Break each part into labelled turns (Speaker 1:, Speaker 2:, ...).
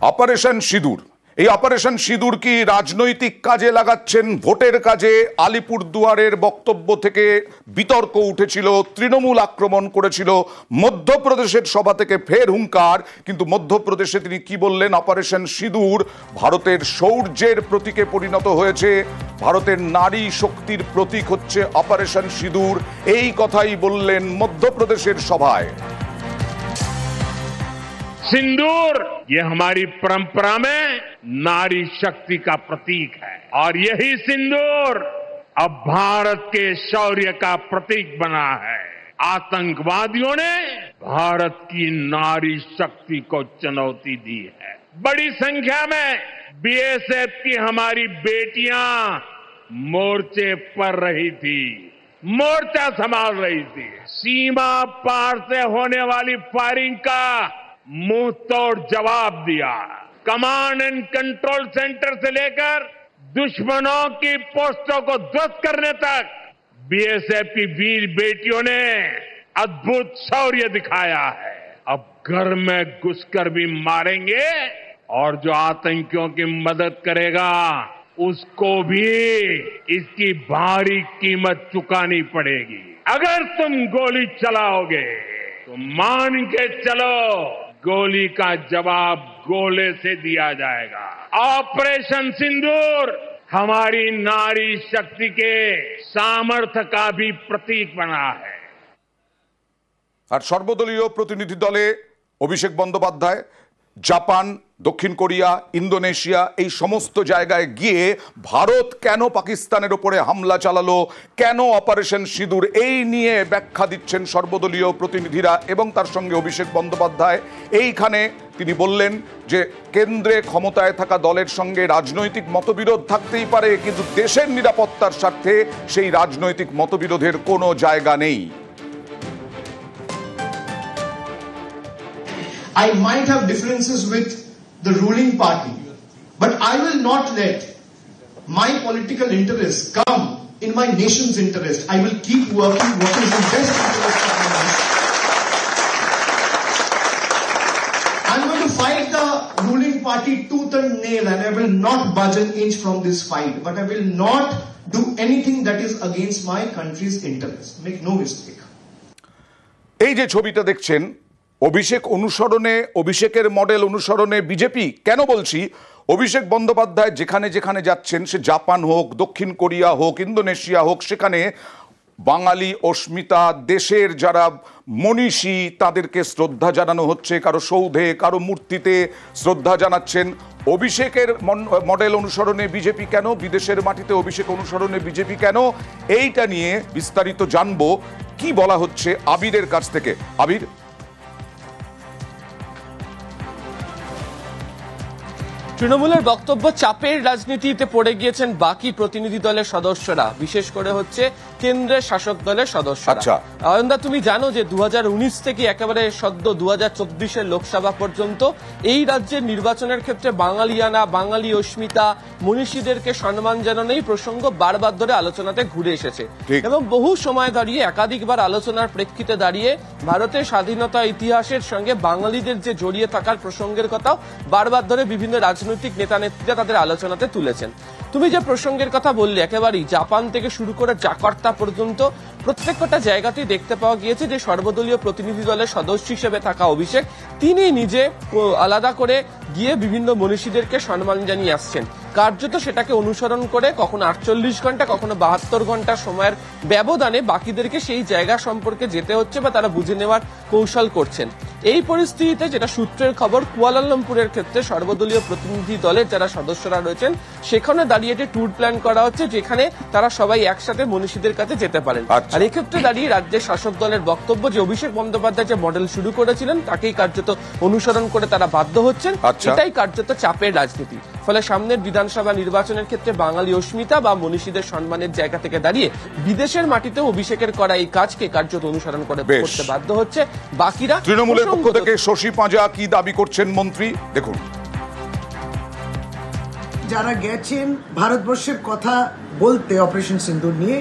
Speaker 1: Operation সিঁদুর, এই operation সিঁদুর কি রাজনৈতিক কাজে লাগাচ্ছেন, ভোটের কাজে? আলিপুরদুয়ারের বক্তব্য থেকে বিতর্ক উঠেছিল, তৃণমূল আক্রমণ করেছিল, মধ্যপ্রদেশের সভা থেকে ফের হুঙ্কার। কিন্তু মধ্যপ্রদেশে তিনি কি বললেন? অপারেশন সিঁদুর ভারতের শৌর্যের প্রতীকে পরিণত হয়েছে, ভারতের নারী শক্তির প্রতীক হচ্ছে অপারেশন সিঁদুর, এই কথাই বললেন মধ্যপ্রদেশের সভায়।
Speaker 2: सिंदूर ये हमारी परंपरा में नारी शक्ति का प्रतीक है और यही सिंदूर अब भारत के शौर्य का प्रतीक बना है। आतंकवादियों ने भारत की नारी शक्ति को चुनौती दी है। बड़ी संख्या में बीएसएफ की हमारी बेटियां मोर्चे पर रही थी, मोर्चा संभाल रही थी, सीमा पार से होने वाली फायरिंग का मुंह तोड़ जवाब दिया। कमांड एंड कंट्रोल सेंटर से लेकर दुश्मनों की पोस्टों को ध्वस्त करने तक बीएसएफ की वीर बेटियों ने अद्भुत शौर्य दिखाया है। अब घर में घुसकर भी मारेंगे और जो आतंकियों की मदद करेगा उसको भी इसकी भारी कीमत चुकानी पड़ेगी। अगर तुम गोली चलाओगे तो मान के चलो गोली का जवाब गोले से दिया जाएगा। ऑपरेशन सिंदूर हमारी नारी शक्ति के सामर्थ्य का भी प्रतीक बना है।
Speaker 1: আর সর্বদলীয় প্রতিনিধি দলে অভিষেক বন্দ্যোপাধ্যায় জাপান, দক্ষিণ কোরিয়া, ইন্দোনেশিয়া এই সমস্ত জায়গায় গিয়ে ভারত কেন পাকিস্তানের ওপরে হামলা চালালো, কেন অপারেশন সিঁদুর, এই নিয়ে ব্যাখ্যা দিচ্ছেন সর্বদলীয় প্রতিনিধিরা এবং তার সঙ্গে অভিষেক বন্দ্যোপাধ্যায়। এইখানে তিনি বললেন যে কেন্দ্রে ক্ষমতায় থাকা দলের সঙ্গে রাজনৈতিক মতবিরোধ থাকতেই পারে, কিন্তু দেশের নিরাপত্তার স্বার্থে সেই রাজনৈতিক মতবিরোধের কোনো জায়গা নেই।
Speaker 3: I might have differences with the ruling party, but I will not let my political interests come in my nation's interest. I will keep working what is in best interest of my nation. I'm going to fight the ruling party tooth and nail, and I will not budge an inch from this fight, but I will not do anything that is against my country's interest. Make no mistake.
Speaker 1: এই যে ছবিটা দেখছেন, অভিষেক অনুসরণে, অভিষেকের model অনুসরণে BJP. কেন বলছি? অভিষেক বন্দ্যোপাধ্যায় যেখানে যেখানে যাচ্ছেন, সে জাপান হোক, দক্ষিণ কোরিয়া হোক, ইন্দোনেশিয়া হোক, সেখানে বাঙালি অস্মিতা, দেশের যারা মনীষী তাদেরকে শ্রদ্ধা জানানো হচ্ছে, কারো সৌধে, কারো মূর্তিতে শ্রদ্ধা জানাচ্ছেন। অভিষেকের মডেল অনুসরণে বিজেপি কেন, বিদেশের মাটিতে অভিষেক অনুসরণে বিজেপি কেন, এইটা নিয়ে বিস্তারিত জানবো। কি বলা হচ্ছে আবিরের কাছ থেকে। আবির,
Speaker 4: তৃণমূলের বক্তব্য চাপের রাজনীতিতে পড়ে গিয়েছেন বাকি প্রতিনিধি দলের সদস্যরা, বিশেষ করে হচ্ছে কেন্দ্রের শাসক দলের সদস্যরা। অয়নদা, তুমি জানো যে 2019 থেকে একেবারে সদ্য 2024 লোকসভা পর্যন্ত এই রাজ্যের নির্বাচনের ক্ষেত্রে বাঙালিয়ানা, বাঙালি অস্মিতা, মনীষীদেরকে সম্মান জানানো এই প্রসঙ্গ বারবার ধরে আলোচনাতে ঘুরে এসেছে এবং বহু সময় দাঁড়িয়ে একাধিকবার আলোচনার প্রেক্ষিতে দাঁড়িয়ে ভারতের স্বাধীনতা ইতিহাসের সঙ্গে বাঙালিদের যে জড়িয়ে থাকার প্রসঙ্গের কথাও বারবার ধরে বিভিন্ন রাজনৈতিক নেতা নেত্রীরা তাদের আলোচনাতে তুলেছেন। তুমি যে প্রসঙ্গের কথা বললে, একেবারেই জাপান থেকে শুরু করে জাকার্তা পর্যন্ত প্রত্যেকটা জায়গাতেই দেখতে পাওয়া গিয়েছে যে সর্বদলীয় প্রতিনিধি দলের সদস্য হিসেবে থাকা অভিষেক তিনি নিজে আলাদা করে গিয়ে বিভিন্ন মনীষীদেরকে সম্মান জানিয়ে আসছেন। কার্যত সেটাকে অনুসরণ করে কখনো 48 ঘন্টা, কখনো 72 ঘন্টা সময়ের ব্যবধানে বাকিদেরকে সেই জায়গা সম্পর্কে যেতে হচ্ছে বা তারা বুঝে নেওয়ার কৌশল করছেন। এই পরিস্থিতিতে যেটা সূত্রের খবর, কুয়ালালামপুরের ক্ষেত্রে সর্বদলীয় প্রতিনিধি দলের যারা সদস্যরা রয়েছেন সেখানে দাঁড়িয়ে একটি ট্যুর প্ল্যান করা হচ্ছে যেখানে তারা সবাই একসাথে মনীষীদের কাছে যেতে পারেন। আর এক্ষেত্রে দাঁড়িয়ে রাজ্যের শাসক দলের বক্তব্য যে অভিষেক বন্দ্যোপাধ্যায় যে মডেল শুরু করেছিলেন তাকেই কার্যত অনুসরণ করে তারা বাধ্য হচ্ছেন। এটাই কার্যত চাপের রাজনীতি। ফলে সামনের বিধানসভা নির্বাচনের ক্ষেত্রে বাঙালি অস্মিতা বা মনীষীদের সম্মানের জায়গা থেকে দাঁড়িয়ে বিদেশের মাটিতেও অভিষেকের করা এই কাজকে কার্যত অনুসরণ করে করতে বাধ্য হচ্ছে বাকিরা।
Speaker 1: তৃণমূলের পক্ষ থেকে শশী পাঁজা কি দাবি করছেন মন্ত্রী, দেখুন।
Speaker 5: যারা গেছেন ভারতবর্ষের কথা বলতে অপারেশন সিন্দুর নিয়ে,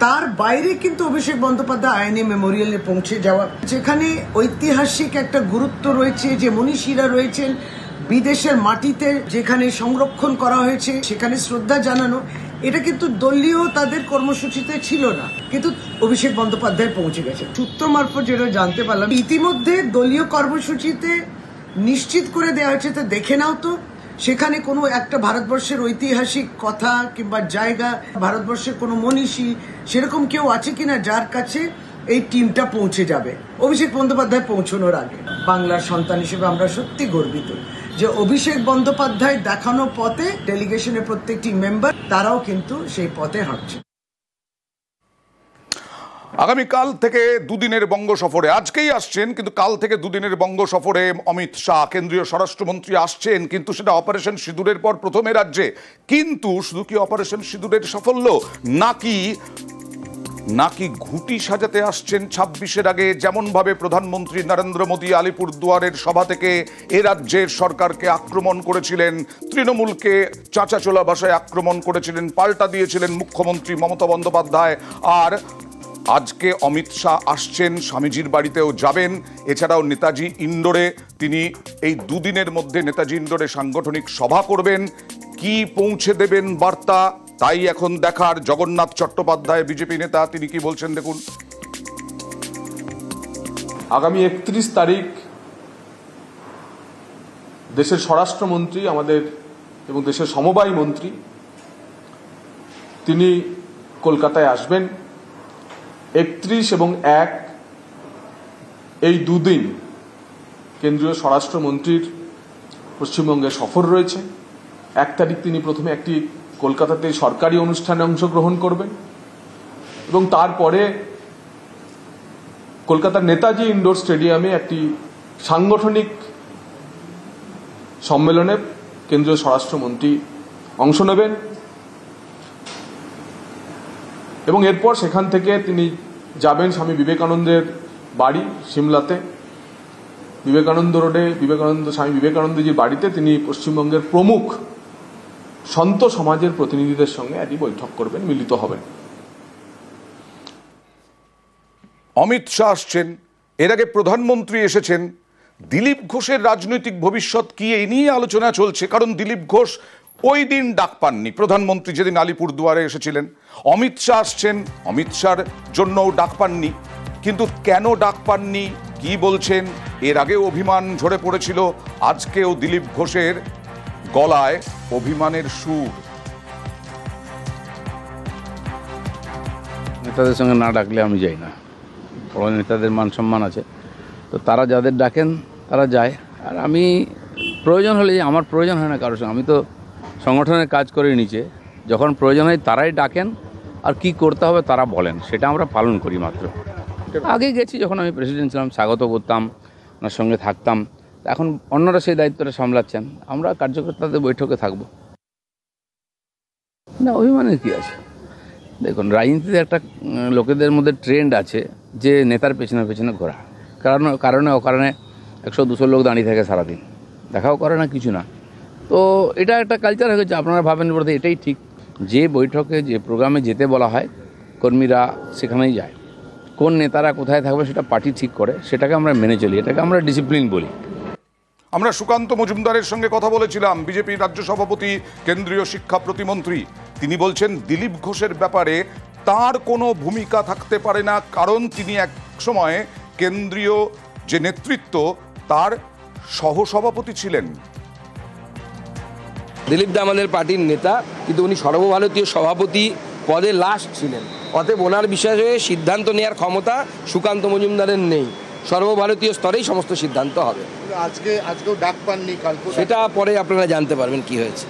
Speaker 5: তার বাইরে কিন্তু অভিষেক বন্দ্যোপাধ্যায় আইএনএ মেমোরিয়ালে পৌঁছে যাওয়া, যেখানে ঐতিহাসিক একটা গুরুত্ব রয়েছে, যে মনীষীরা রয়েছেন, বিদেশের মাটিতে যেখানে সংরক্ষণ করা হয়েছে সেখানে শ্রদ্ধা জানানো, এটা কিন্তু দলীয় তাদের কর্মসূচিতে ছিল না, কিন্তু অভিষেক বন্দ্যোপাধ্যায় পৌঁছে গেছে। সূত্র মারফত যেটা জানতে পারলাম, ইতিমধ্যে দলীয় কর্মসূচিতে নিশ্চিত করে দেওয়া হয়েছে, তো দেখে নাও তো সেখানে কোনো একটা ভারতবর্ষের ঐতিহাসিক কথা কিংবা জায়গা, ভারতবর্ষের কোনো মনীষী সেরকম কেউ আছে কিনা যার কাছে এই টিমটা পৌঁছে যাবে অভিষেক বন্দ্যোপাধ্যায় পৌঁছানোর আগে। বাংলার সন্তান হিসেবে আমরা সত্যি গর্বিত যে অভিষেক বন্দ্যোপাধ্যায় দেখানো পথে ডেলিগেশনের প্রত্যেকটি মেম্বার তারাও কিন্তু সেই পথে হাঁটছে।
Speaker 1: আগামীকাল থেকে দুদিনের বঙ্গ সফরে, আজকেই আসছেন কিন্তু কাল থেকে দুদিনের বঙ্গ সফরে অমিত শাহ কেন্দ্রীয় স্বরাষ্ট্রমন্ত্রী আসছেন, কিন্তু সেটা অপারেশন সিঁদুরের পর প্রথমে রাজ্যে। কিন্তু শুধু কি অপারেশন সিঁদুরের সাফল্য, নাকি ঘুঁটি সাজাতে আসছেন 26-এর আগে? যেমনভাবে প্রধানমন্ত্রী নরেন্দ্র মোদী আলিপুরদুয়ারের সভা থেকে এ রাজ্যের সরকারকে আক্রমণ করেছিলেন, তৃণমূলকে চাঁচাচোলা ভাষায় আক্রমণ করেছিলেন, পাল্টা দিয়েছিলেন মুখ্যমন্ত্রী মমতা বন্দ্যোপাধ্যায়, আর আজকে অমিত শাহ আসছেন, স্বামীজির বাড়িতেও যাবেন, এছাড়াও নেতাজি ইন্ডোরে তিনি এই দুদিনের মধ্যে নেতাজি ইন্ডোরে সাংগঠনিক সভা করবেন। কি পৌঁছে দেবেন বার্তা, তাই এখন দেখার। জগন্নাথ চট্টোপাধ্যায় বিজেপি নেতা, তিনি কি বলছেন দেখুন।
Speaker 6: আগামী 31 তারিখ দেশের স্বরাষ্ট্রমন্ত্রী আমাদের এবং দেশের সমবায় মন্ত্রী তিনি কলকাতায় আসবেন। 31 এবং 1 এই দুদিন কেন্দ্রীয় স্বরাষ্ট্রমন্ত্রীর পশ্চিমবঙ্গে সফর রয়েছে। 1 তারিখ তিনি প্রথমে একটি কলকাতাতে সরকারি অনুষ্ঠানে অংশগ্রহণ করবেন এবং তারপরে কলকাতার নেতাজি ইন্ডোর স্টেডিয়ামে একটি সাংগঠনিক সম্মেলনে কেন্দ্রীয় স্বরাষ্ট্রমন্ত্রী অংশ নেবেন এবং এরপর সেখান থেকে তিনি যাবেন স্বামী বিবেকানন্দের বাড়ি সিমলাতে, বিবেকানন্দ রোডে স্বামী বিবেকানন্দজির বাড়িতে তিনি পশ্চিমবঙ্গের প্রমুখ সন্ত সমাজের প্রতিনিধিদের সঙ্গে একটি বৈঠক করবেন, মিলিত হবেন।
Speaker 1: অমিত শাহ আসছেন, এর আগে প্রধানমন্ত্রী এসেছেন। দিলীপ ঘোষের রাজনৈতিক ভবিষ্যৎ কি, এই নিয়ে আলোচনা চলছে, কারণ দিলীপ ঘোষ ওই দিন ডাক পাননি, প্রধানমন্ত্রী যেদিন আলিপুরদুয়ারে এসেছিলেন। অমিত শাহ আসছেন, অমিত শাহর জন্যও ডাক পাননি, কিন্তু কেন ডাক পাননি, কি বলছেন? এর আগেও অভিমান ঝরে পড়েছিল, আজকেও দিলীপ ঘোষের গলায় অভিমানের সুর।
Speaker 7: নেতাদের সঙ্গে না ডাকলে আমি যাই না, বড় নেতাদের মান সম্মান আছে, তো তারা যাদের ডাকেন তারা যায়। আর আমি প্রয়োজন হলে, আমার প্রয়োজন হয় না কারোর সঙ্গে, আমি তো সংগঠনের কাজ করে নিচে, যখন প্রয়োজন হয় তারাই ডাকেন আর কি করতে হবে তারা বলেন, সেটা আমরা পালন করি মাত্র। আগে গেছি যখন আমি প্রেসিডেন্ট ছিলাম, স্বাগত করতাম, ওনার সঙ্গে থাকতাম, এখন অন্যরা সেই দায়িত্বটা সামলাচ্ছেন, আমরা কার্যকর্তাদের বৈঠকে থাকব না। অভিমানের কী আছে? দেখুন, রাজনীতিতে একটা লোকেদের মধ্যে ট্রেন্ড আছে যে নেতার পেছনে পেছনে ঘোরা, কারণে অকারণে 100-200 লোক দাঁড়িয়ে থাকে সারাদিন, দেখাও করে না, কিছু না। তো এটা একটা কালচার হয়ে গেছে। আপনারা ভাবেন বলতে এটাই ঠিক, যে বৈঠকে যে প্রোগ্রামে যেতে বলা হয় কর্মীরা সেখানেই যায়, কোন নেতারা কোথায় থাকবে সেটা পার্টি ঠিক করে, সেটাকে আমরা মেনে চলি, এটাকে আমরা ডিসিপ্লিন বলি।
Speaker 1: আমরা সুকান্ত মজুমদারের সঙ্গে কথা বলেছিলাম, বিজেপি রাজ্য সভাপতি, কেন্দ্রীয় শিক্ষা প্রতিমন্ত্রী। তিনি বলছেন দিলীপ ঘোষের ব্যাপারে তার কোনো ভূমিকা থাকতে পারে না, কারণ তিনি এক সময় কেন্দ্রীয় যে নেতৃত্ব তার সহসভাপতি ছিলেন।
Speaker 8: দিলীপ দা আমাদের পার্টির নেতা, কিন্তু উনি সর্বভারতীয় সভাপতি পদে লাস্ট ছিলেন, অতএব ওনার বিষয়ে সিদ্ধান্ত নেওয়ার ক্ষমতা সুকান্ত মজুমদারের নেই। সর্বভারতীয় স্তরেই সমস্ত সিদ্ধান্ত হবে।
Speaker 9: আজকেও ডাক পাননি,
Speaker 8: সেটা পরে আপনারা জানতে পারবেন কি হয়েছে।